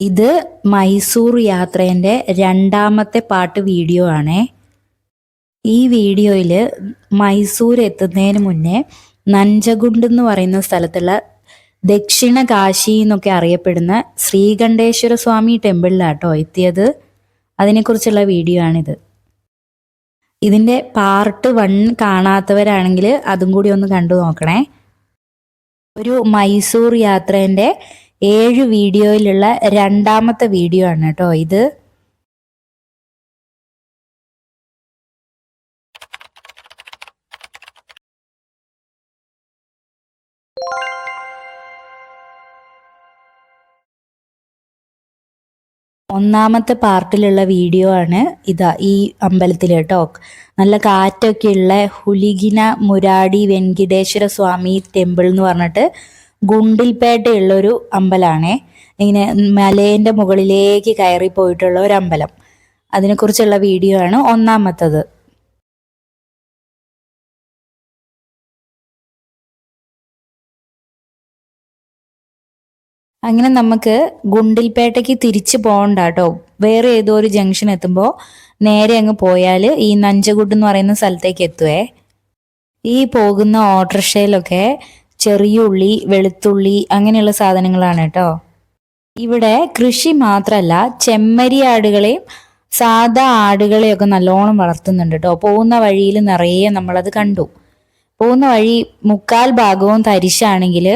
ഇത് മൈസൂർ യാത്രേൻ്റെ രണ്ടാമത്തെ part video ആണേ. ഈ വീഡിയോയിൽ മൈസൂർ എത്തുന്നതിന് മുന്നേ നഞ്ചഗുണ്ട് എന്ന് പറയുന്ന സ്ഥലത്തുള്ള ദക്ഷിണ കാശി എന്നൊക്കെ അറിയപ്പെടുന്ന ശ്രീകണ്ഠേശ്വര സ്വാമി ടെമ്പിളിലാട്ടോ എത്തിയത്. അതിനെക്കുറിച്ചുള്ള വീഡിയോ ആണിത്. ഇതിൻ്റെ പാർട്ട് 1 കാണാത്തവരാണെങ്കിൽ അതും കൂടി ഒന്ന് കണ്ടു നോക്കണേ. ഒരു മൈസൂർ യാത്രേൻ്റെ 7 വീഡിയോയിലുള്ള രണ്ടാമത്തെ വീഡിയോ ആണ് കേട്ടോ ഇത്. ഒന്നാമത്തെ പാർട്ടിലുള്ള വീഡിയോ ആണ് ഇതാ ഈ അമ്പലത്തിൽ കേട്ടോ. നല്ല കാറ്റൊക്കെയുള്ള ഹുലിഗിന മുരാടി വെങ്കിടേശ്വര സ്വാമി ടെമ്പിൾ എന്ന് പറഞ്ഞിട്ട് ഗുണ്ടിൽപേട്ടയുള്ളൊരു അമ്പലമാണേ. ഇങ്ങനെ മലേൻ്റെ മുകളിലേക്ക് കയറി പോയിട്ടുള്ള ഒരു അമ്പലം. അതിനെക്കുറിച്ചുള്ള വീഡിയോ ആണ് ഒന്നാമത്തത്. അങ്ങനെ നമുക്ക് ഗുണ്ടിൽപേട്ടയ്ക്ക് തിരിച്ചു പോകണ്ട കേട്ടോ. വേറെ ഏതോ ഒരു ജംഗ്ഷൻ എത്തുമ്പോൾ നേരെ അങ്ങ് പോയാൽ ഈ നഞ്ചഗുഡ് എന്ന് പറയുന്ന സ്ഥലത്തേക്ക് എത്തുവേ. ഈ പോകുന്ന ഓട്ടോറിക്ഷയിലൊക്കെ ചെറിയ ഉള്ളി, വെളുത്തുള്ളി അങ്ങനെയുള്ള സാധനങ്ങളാണ് കേട്ടോ. ഇവിടെ കൃഷി മാത്രമല്ല, ചെമ്മരി ആടുകളെയും സാധാ ആടുകളെയൊക്കെ നല്ലോണം വളർത്തുന്നുണ്ട് കേട്ടോ. പോകുന്ന വഴിയിൽ നിറയെ നമ്മളത് കണ്ടു. പോകുന്ന വഴി 3/4 ഭാഗവും തരിശാണെങ്കിൽ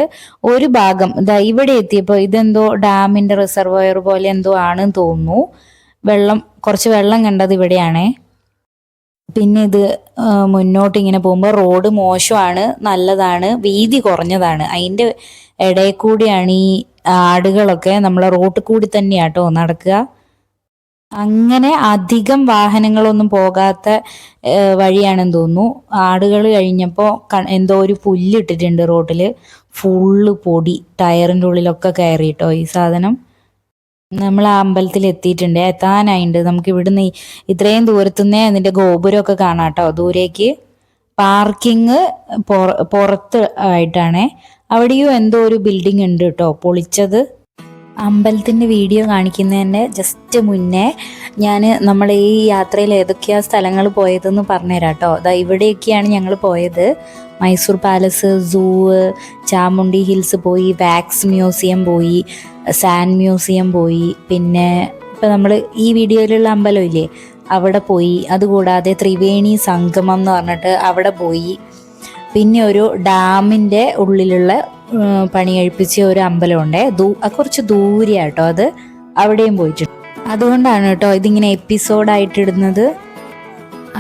ഒരു ഭാഗം ഇവിടെ എത്തിയപ്പോൾ ഇതെന്തോ ഡാമിന്റെ റിസർവോയർ പോലെ എന്തോ ആണെന്ന് തോന്നുന്നു. കുറച്ച് വെള്ളം കണ്ടത് ഇവിടെയാണേ. പിന്നെ ഇത് മുന്നോട്ട് ഇങ്ങനെ പോകുമ്പോൾ റോഡ് മോശമാണ്, നല്ലതാണ്, വീതി കുറഞ്ഞതാണ്. അതിൻ്റെ ഇടയിൽ കൂടിയാണ് ഈ ആടുകളൊക്കെ നമ്മളെ റോട്ടിൽ കൂടി തന്നെയാട്ടോ നടക്കുക. അങ്ങനെ അധികം വാഹനങ്ങളൊന്നും പോകാത്ത വഴിയാണെന്ന് തോന്നുന്നു. ആടുകൾ കഴിഞ്ഞപ്പോൾ എന്തോ ഒരു പുല്ലിട്ടിട്ടുണ്ട് റോട്ടിൽ. ഫുള്ള് പൊടി, ടയറിൻ്റെ ഉള്ളിലൊക്കെ കയറിയിട്ടോ ഈ സാധനം. നമ്മൾ ആ അമ്പലത്തിൽ എത്തിയിട്ടുണ്ട്, എത്താനായിട്ടുണ്ട്. നമുക്ക് ഇവിടുന്ന് ഇത്രയും ദൂരത്തുനിന്നേ അതിൻ്റെ ഗോപുരമൊക്കെ കാണാം കേട്ടോ ദൂരേക്ക്. പാർക്കിങ് പുറത്ത് ആയിട്ടാണേ. അവിടെയും എന്തോ ഒരു ബിൽഡിംഗ് ഉണ്ട് കേട്ടോ, പൊളിച്ചത്. അമ്പലത്തിൻ്റെ വീഡിയോ കാണിക്കുന്നതിൻ്റെ ജസ്റ്റ് മുന്നേ നമ്മൾ ഈ യാത്രയിൽ ഏതൊക്കെയാണ് സ്ഥലങ്ങൾ പോയതെന്ന് പറഞ്ഞുതരാം കേട്ടോ. ഇവിടെയൊക്കെയാണ് ഞങ്ങൾ പോയത്. മൈസൂർ പാലസ്, സൂ, ചാമുണ്ഡി ഹിൽസ് പോയി, വാക്സ് മ്യൂസിയം പോയി, സാൻഡ് മ്യൂസിയം പോയി, പിന്നെ ഇപ്പം നമ്മൾ ഈ വീഡിയോയിലുള്ള അമ്പലം ഇല്ലേ അവിടെ പോയി. അതുകൂടാതെ ത്രിവേണി സംഗമം എന്ന് പറഞ്ഞിട്ട് അവിടെ പോയി. പിന്നെ ഒരു ഡാമിൻ്റെ ഉള്ളിലുള്ള പണി കഴിപ്പിച്ച ഒരു അമ്പലമുണ്ട്, കുറച്ച് ദൂരെയാട്ടോ അത്. അവിടെയും പോയിട്ടുണ്ട്. അതുകൊണ്ടാണ് കേട്ടോ ഇതിങ്ങനെ എപ്പിസോഡായിട്ട് ഇടുന്നത്.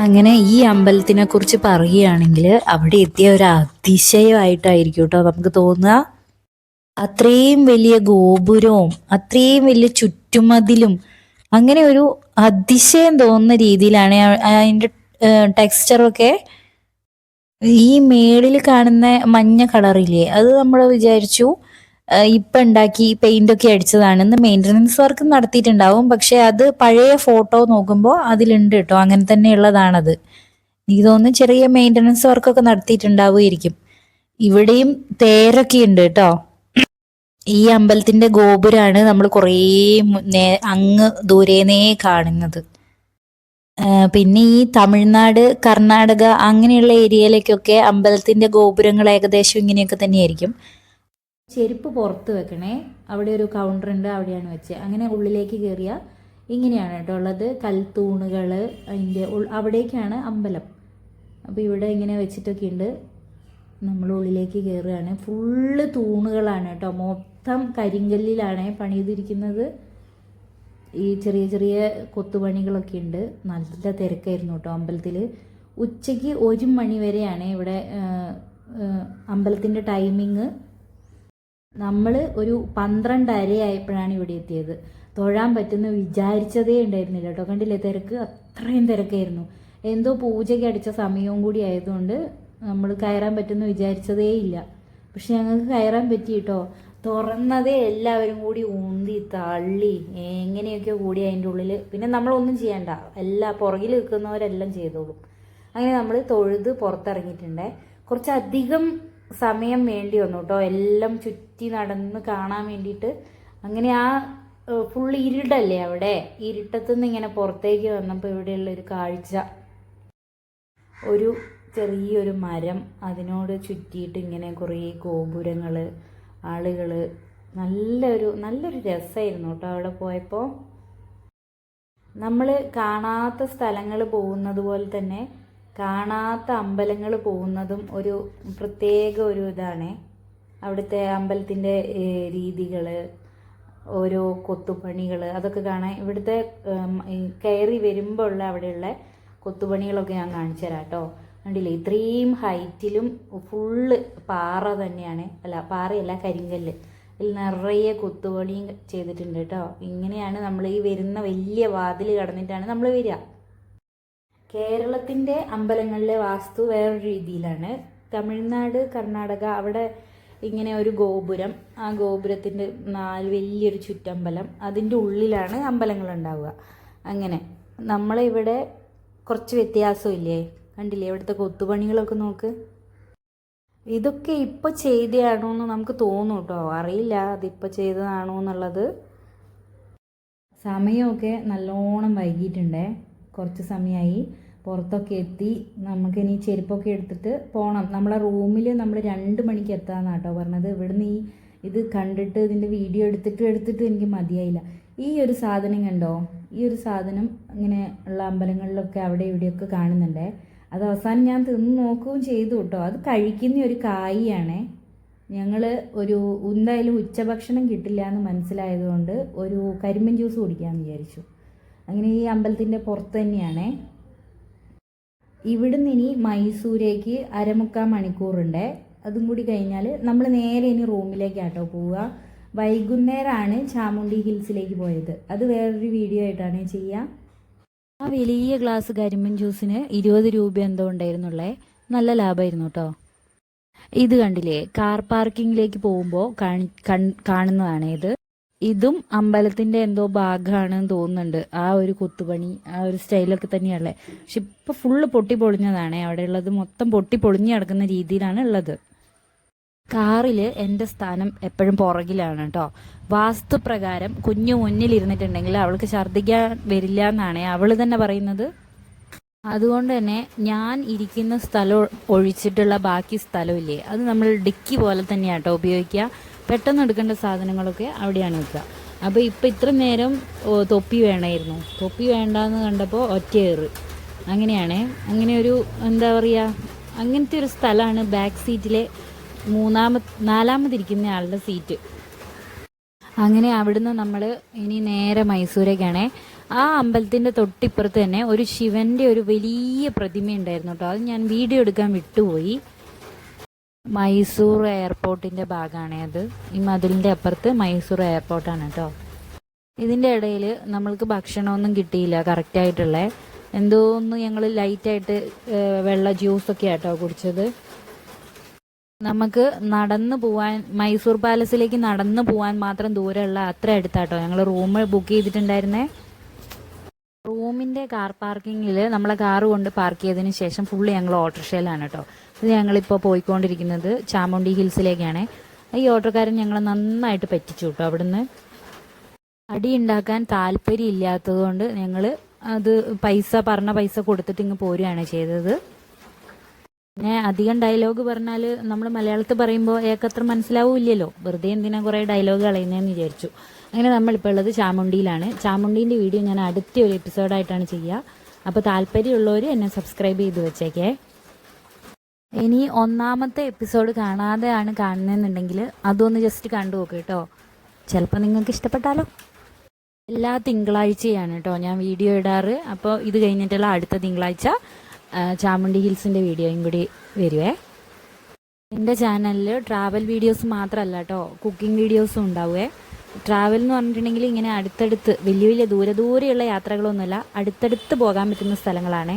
അങ്ങനെ ഈ അമ്പലത്തിനെ കുറിച്ച് പറയുകയാണെങ്കിൽ അവിടെ എത്തിയ ഒരു അതിശയമായിട്ടായിരിക്കും കേട്ടോ നമുക്ക് തോന്നുക. അത്രയും വലിയ ഗോപുരവും അത്രയും വലിയ ചുറ്റുമതിലും അങ്ങനെ ഒരു അതിശയം തോന്നുന്ന രീതിയിലാണ് അതിൻ്റെ ടെക്സ്ചറൊക്കെ. ഈ മേളിൽ കാണുന്ന മഞ്ഞ കളറില്ലേ, അത് നമ്മൾ വിചാരിച്ചു ഇപ്പം ഉണ്ടാക്കി പെയിൻ്റൊക്കെ അടിച്ചതാണെന്ന്. മെയിൻ്റനൻസ് വർക്ക് നടത്തിയിട്ടുണ്ടാവും, പക്ഷെ അത് പഴയ ഫോട്ടോ നോക്കുമ്പോൾ അതിലുണ്ട് കേട്ടോ, അങ്ങനെ തന്നെയുള്ളതാണത്. എനിക്ക് തോന്നുന്നു ചെറിയ മെയിൻ്റനൻസ് വർക്കൊക്കെ നടത്തിയിട്ടുണ്ടാവുമായിരിക്കും. ഇവിടെയും തേരൊക്കെ ഉണ്ട് കേട്ടോ. ഈ അമ്പലത്തിൻ്റെ ഗോപുരമാണ് നമ്മൾ കുറേ അങ്ങ് ദൂരേന്നേ കാണുന്നത്. പിന്നെ ഈ തമിഴ്നാട്, കർണാടക അങ്ങനെയുള്ള ഏരിയയിലേക്കൊക്കെ അമ്പലത്തിൻ്റെ ഗോപുരങ്ങൾ ഏകദേശം ഇങ്ങനെയൊക്കെ തന്നെയായിരിക്കും. ചെരുപ്പ് പുറത്ത് വെക്കണേ, അവിടെ ഒരു കൗണ്ടർ ഉണ്ട്, അവിടെയാണ് വെച്ചത്. അങ്ങനെ ഉള്ളിലേക്ക് കയറിയാൽ ഇങ്ങനെയാണ് കേട്ടോ ഉള്ളത്, കൽത്തൂണുകൾ. അതിൻ്റെ അവിടേക്കാണ് അമ്പലം. അപ്പോൾ ഇവിടെ ഇങ്ങനെ വെച്ചിട്ടൊക്കെ ഉണ്ട്. നമ്മൾ ഉള്ളിലേക്ക് കയറുകയാണ്. ഫുള്ള് തൂണുകളാണ് കേട്ടോ, മൊത്തം കരിങ്കല്ലിലാണ് പണിതിരിക്കുന്നത്. ഈ ചെറിയ ചെറിയ കൊത്തുപണികളൊക്കെ ഉണ്ട്. നല്ല തിരക്കായിരുന്നു കേട്ടോ അമ്പലത്തിൽ. ഉച്ചയ്ക്ക് 1 മണി വരെയാണ് ഇവിടെ അമ്പലത്തിൻ്റെ ടൈമിങ്. നമ്മൾ ഒരു 12:30 ആയപ്പോഴാണ് ഇവിടെ എത്തിയത്. തൊഴാൻ പറ്റുന്ന വിചാരിച്ചതേ ഉണ്ടായിരുന്നില്ല കേട്ടോ. കണ്ടില്ലേ തിരക്ക്, അത്രയും തിരക്കായിരുന്നു. എന്തോ പൂജയ്ക്ക് അടിച്ച സമയവും കൂടി ആയതുകൊണ്ട് നമ്മൾ കയറാൻ പറ്റുമെന്ന് വിചാരിച്ചതേ ഇല്ല. പക്ഷെ ഞങ്ങൾക്ക് കയറാൻ പറ്റി കേട്ടോ. തുറന്നതേ എല്ലാവരും കൂടി ഉന്തി തള്ളി എങ്ങനെയൊക്കെ കൂടി അതിൻ്റെ ഉള്ളിൽ. പിന്നെ നമ്മളൊന്നും ചെയ്യണ്ട, പുറകിൽ നിൽക്കുന്നവരെല്ലാം ചെയ്തോളും. അങ്ങനെ നമ്മൾ തൊഴുത് പുറത്തിറങ്ങിയിട്ടുണ്ടേ. കുറച്ചധികം സമയം വേണ്ടി വന്നു കേട്ടോ എല്ലാം ചുറ്റി നടന്ന് കാണാൻ വേണ്ടിയിട്ട്. അങ്ങനെ ആ ഫുൾ ഇരുടല്ലേ അവിടെ. ഇരുട്ടത്തുനിന്ന് ഇങ്ങനെ പുറത്തേക്ക് വന്നപ്പോൾ ഇവിടെയുള്ള ഒരു കാഴ്ച, ഒരു ചെറിയൊരു മരം, അതിനോട് ചുറ്റിയിട്ട് ഇങ്ങനെ കുറേ ഗോപുരങ്ങൾ, ആളുകൾ, നല്ലൊരു രസമായിരുന്നു കേട്ടോ അവിടെ പോയപ്പോൾ. നമ്മൾ കാണാത്ത സ്ഥലങ്ങൾ പോകുന്നത് പോലെ തന്നെ കാണാത്ത അമ്പലങ്ങൾ പോകുന്നതും ഒരു പ്രത്യേക ഒരു ഇതാണ്. അവിടുത്തെ അമ്പലത്തിൻ്റെ രീതികൾ, ഓരോ കൊത്തുപണികൾ, അതൊക്കെ കാണാൻ ഇവിടുത്തെ കയറി വരുമ്പോൾ ഉള്ള അവിടെയുള്ള കൊത്തുപണികളൊക്കെ ഞാൻ കാണിച്ചു തരാം കേട്ടോ. കണ്ടില്ലേ, ഇത്രയും ഹൈറ്റിലും ഫുള്ള് പാറ തന്നെയാണ്, പാറയല്ല, കരിങ്കല്ല്. ഇതിൽ നിറയെ കൊത്തുപണിയും ചെയ്തിട്ടുണ്ട് കേട്ടോ. ഇങ്ങനെയാണ് നമ്മൾ ഈ വരുന്ന വലിയ വാതിൽ കടന്നിട്ടാണ് നമ്മൾ വരിക. കേരളത്തിൻ്റെ അമ്പലങ്ങളിലെ വാസ്തു വേറൊരു രീതിയിലാണ്. തമിഴ്നാട്, കർണാടക അവിടെ ഇങ്ങനെ ഒരു ഗോപുരം, ആ ഗോപുരത്തിൻ്റെ വലിയൊരു ചുറ്റമ്പലം, അതിൻ്റെ ഉള്ളിലാണ് അമ്പലങ്ങൾ ഉണ്ടാവുക. അങ്ങനെ നമ്മളിവിടെ കുറച്ച് വ്യത്യാസമില്ലേ, കണ്ടില്ലേ ഇവിടുത്തെ കൊത്തുപണികളൊക്കെ നോക്ക്. ഇതൊക്കെ ഇപ്പോൾ ചെയ്തതാണോ എന്ന് നമുക്ക് തോന്നും കേട്ടോ, അറിയില്ല അതിപ്പോൾ ചെയ്തതാണോ എന്നുള്ളത്. സമയമൊക്കെ നല്ലോണം വൈകിയിട്ടുണ്ടേ, കുറച്ച് സമയമായി. പുറത്തൊക്കെ എത്തി, നമുക്കിനി ചെരുപ്പൊക്കെ എടുത്തിട്ട് പോകണം. നമ്മളെ റൂമിൽ നമ്മൾ 2 മണിക്ക് എത്താമെന്നാണ് കേട്ടോ പറഞ്ഞത്. ഇവിടുന്ന് ഇത് കണ്ടിട്ട് ഇതിൻ്റെ വീഡിയോ എടുത്തിട്ട് എനിക്ക് മതിയായില്ല. ഈ ഒരു സാധനം കണ്ടോ, ഈ ഒരു സാധനം ഇങ്ങനെ ഉള്ള അമ്പലങ്ങളിലൊക്കെ അവിടെ ഇവിടെയൊക്കെ കാണുന്നുണ്ടേ. അത് അവസാനം ഞാൻ തിന്ന് നോക്കുകയും ചെയ്തു കേട്ടോ. അത് കഴിക്കുന്ന ഒരു കായിയാണേ. ഞങ്ങൾ എന്തായാലും ഉച്ചഭക്ഷണം കിട്ടില്ല എന്ന് മനസ്സിലായതുകൊണ്ട് ഒരു കരിമ്പൻ ജ്യൂസ് കുടിക്കാമെന്ന് വിചാരിച്ചു. അങ്ങനെ ഈ അമ്പലത്തിൻ്റെ പുറത്ത് തന്നെയാണേ. ഇവിടുന്ന് ഇനി മൈസൂരേക്ക് 1/4 മണിക്കൂറുണ്ട്. അതും കൂടി കഴിഞ്ഞാൽ നമ്മൾ നേരെ ഇനി റൂമിലേക്കാട്ടോ പോവുക. വൈകുന്നേരമാണ് ചാമുണ്ഡി ഹിൽസിലേക്ക് പോയത്. അത് വേറൊരു വീഡിയോ ആയിട്ടാണ് ചെയ്യുക. ആ വലിയ ഗ്ലാസ് കരിമ്പൻ ജ്യൂസിന് 20 രൂപ എന്തോ ഉണ്ടായിരുന്നുള്ളേ. നല്ല ലാഭമായിരുന്നു കേട്ടോ. ഇത് കണ്ടില്ലേ, കാർ പാർക്കിങ്ങിലേക്ക് പോകുമ്പോൾ കാണുന്നതാണ് ഇത്. ഇതും അമ്പലത്തിൻ്റെ എന്തോ ഭാഗമാണെന്ന് തോന്നുന്നുണ്ട്. ആ ഒരു കൊത്തുപണി, ആ ഒരു സ്റ്റൈലൊക്കെ തന്നെയല്ലേ. പക്ഷെ ഇപ്പം ഫുള്ള് പൊട്ടിപ്പൊളിഞ്ഞതാണ് അവിടെ ഉള്ളത്. മൊത്തം പൊട്ടിപ്പൊളിഞ്ഞ് കിടക്കുന്ന രീതിയിലാണ് ഉള്ളത്. കാറിൽ എൻ്റെ സ്ഥാനം എപ്പോഴും പുറകിലാണ് കേട്ടോ. വാസ്തുപ്രകാരം കുഞ്ഞു മുന്നിലിരുന്നിട്ടുണ്ടെങ്കിൽ അവൾക്ക് ഛർദ്ദിക്കാൻ വരില്ല എന്നാണ് അവൾ തന്നെ പറയുന്നത്. അതുകൊണ്ട് തന്നെ ഞാൻ ഇരിക്കുന്ന സ്ഥലം ഒഴിച്ചിട്ടുള്ള ബാക്കി സ്ഥലമില്ലേ, അത് നമ്മൾ ഡിക്കി പോലെ തന്നെയാണ് കേട്ടോ ഉപയോഗിക്കുക. പെട്ടെന്ന് എടുക്കേണ്ട സാധനങ്ങളൊക്കെ അവിടെയാണ് വെക്കുക. അപ്പോൾ ഇപ്പം ഇത്ര നേരം തൊപ്പി വേണമായിരുന്നു, തൊപ്പി വേണ്ടാന്ന് കണ്ടപ്പോൾ ഒറ്റയേറ്. അങ്ങനെ ഒരു എന്താ പറയുക, അങ്ങനത്തെ ഒരു സ്ഥലമാണ് ബാക്ക് സീറ്റിലെ 4ാമതിരിക്കുന്ന ആളുടെ സീറ്റ്. അങ്ങനെ അവിടുന്ന് നമ്മൾ ഇനി നേരെ മൈസൂരേക്കാണേ. ആ അമ്പലത്തിൻ്റെ തൊട്ടിപ്പുറത്ത് തന്നെ ഒരു ശിവൻ്റെ ഒരു വലിയ പ്രതിമ ഉണ്ടായിരുന്നു കേട്ടോ. അത് ഞാൻ വീഡിയോ എടുക്കാൻ വിട്ടുപോയി. മൈസൂർ എയർപോർട്ടിൻ്റെ ഭാഗമാണ് അത്. ഈ മതിലിൻ്റെ അപ്പുറത്ത് മൈസൂർ എയർപോർട്ടാണ് കേട്ടോ. ഇതിൻ്റെ ഇടയിൽ നമ്മൾക്ക് ഭക്ഷണമൊന്നും കിട്ടിയില്ല കറക്റ്റായിട്ടുള്ള. എന്തോന്ന് ഞങ്ങൾ ലൈറ്റായിട്ട് വെള്ള ജ്യൂസൊക്കെ ആട്ടോ കുടിച്ചത്. നമുക്ക് നടന്നു പോവാൻ, മൈസൂർ പാലസിലേക്ക് നടന്നു പോകാൻ മാത്രം ദൂരമുള്ള അത്ര അടുത്താട്ടോ ഞങ്ങൾ റൂം ബുക്ക് ചെയ്തിട്ടുണ്ടായിരുന്നേ. റൂമിൻ്റെ കാർ പാർക്കിങ്ങിൽ നമ്മളെ കാറ് കൊണ്ട് പാർക്ക് ചെയ്തതിന് ശേഷം ഫുള്ള് ഞങ്ങൾ ഓട്ടോറിക്ഷയിലാണ് കേട്ടോ. ഇത് ഞങ്ങളിപ്പോൾ പോയിക്കൊണ്ടിരിക്കുന്നത് ചാമുണ്ഡി ഹിൽസിലേക്കാണ്. ഈ ഓട്ടോക്കാരൻ ഞങ്ങളെ നന്നായിട്ട് പറ്റിച്ചു കേട്ടോ. അവിടുന്ന് അടി ഉണ്ടാക്കാൻ താല്പര്യം ഇല്ലാത്തത് കൊണ്ട് ഞങ്ങൾ അത് പറഞ്ഞ പൈസ കൊടുത്തിട്ട് ഇങ്ങ് പോരുകയാണ് ചെയ്തത്. പിന്നെ അധികം ഡയലോഗ് പറഞ്ഞാൽ നമ്മൾ മലയാളത്തിൽ പറയുമ്പോൾ ഏക്കത്ര മനസ്സിലാവില്ലല്ലോ, വെറുതെ എന്തിനാ കുറേ ഡയലോഗ് കളയുന്നതെന്ന് വിചാരിച്ചു. അങ്ങനെ നമ്മളിപ്പോൾ ഉള്ളത് ചാമുണ്ഡിയിലാണ്. ചാമുണ്ടീൻ്റെ വീഡിയോ ഞാൻ അടുത്ത ഒരു എപ്പിസോഡായിട്ടാണ് ചെയ്യുക. അപ്പോൾ താല്പര്യമുള്ളവർ എന്നെ സബ്സ്ക്രൈബ് ചെയ്ത് വെച്ചേക്കേ. ഇനി 1ാമത്തെ എപ്പിസോഡ് കാണാതെയാണ് കാണുന്നതെന്നുണ്ടെങ്കിൽ അതൊന്ന് ജസ്റ്റ് കണ്ടു നോക്ക് കേട്ടോ. ചിലപ്പോൾ നിങ്ങൾക്ക് ഇഷ്ടപ്പെട്ടാലോ. എല്ലാ തിങ്കളാഴ്ചയാണ് കേട്ടോ ഞാൻ വീഡിയോ ഇടാറ്. അപ്പോൾ ഇത് കഴിഞ്ഞിട്ടുള്ള അടുത്ത തിങ്കളാഴ്ച ചാമുണ്ഡി ഹിൽസിൻ്റെ വീഡിയോയും കൂടി വരുവേ. എൻ്റെ ചാനലിൽ ട്രാവൽ വീഡിയോസ് മാത്രമല്ല കേട്ടോ, കുക്കിംഗ് വീഡിയോസും ഉണ്ടാവുമേ. ട്രാവൽ എന്ന് പറഞ്ഞിട്ടുണ്ടെങ്കിൽ ഇങ്ങനെ അടുത്തടുത്ത് വലിയ ദൂരെയുള്ള യാത്രകളൊന്നുമല്ല, അടുത്തടുത്ത് പോകാൻ പറ്റുന്ന സ്ഥലങ്ങളാണ്.